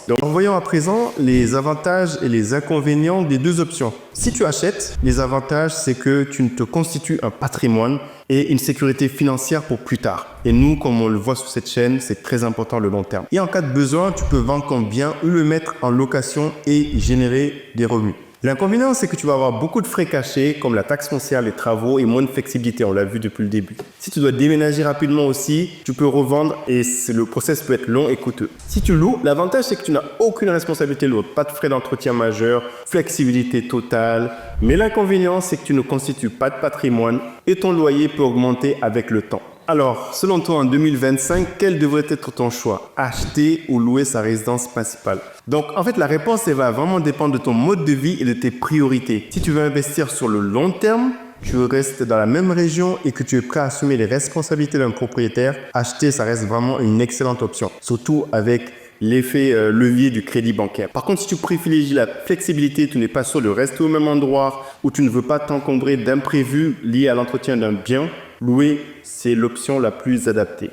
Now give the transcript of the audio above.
Donc, voyons à présent les avantages et les inconvénients des deux options. Si tu achètes, les avantages, c'est que tu te constitues un patrimoine et une sécurité financière pour plus tard. Et nous, comme on le voit sur cette chaîne, c'est très important le long terme. Et en cas de besoin, tu peux vendre ton bien ou le mettre en location et générer des revenus. L'inconvénient, c'est que tu vas avoir beaucoup de frais cachés comme la taxe foncière, les travaux et moins de flexibilité. On l'a vu depuis le début. Si tu dois déménager rapidement aussi, tu peux revendre et le process peut être long et coûteux. Si tu loues, l'avantage, c'est que tu n'as aucune responsabilité lourde. Pas de frais d'entretien majeurs, flexibilité totale. Mais l'inconvénient, c'est que tu ne constitues pas de patrimoine et ton loyer peut augmenter avec le temps. Alors, selon toi, en 2025, quel devrait être ton choix? Acheter ou louer sa résidence principale? Donc, en fait, la réponse, elle va vraiment dépendre de ton mode de vie et de tes priorités. Si tu veux investir sur le long terme, tu restes dans la même région et que tu es prêt à assumer les responsabilités d'un propriétaire, acheter, ça reste vraiment une excellente option. Surtout avec l'effet levier du crédit bancaire. Par contre, si tu privilégies la flexibilité, tu n'es pas sûr de rester au même endroit ou tu ne veux pas t'encombrer d'imprévus liés à l'entretien d'un bien, louer, c'est l'option la plus adaptée.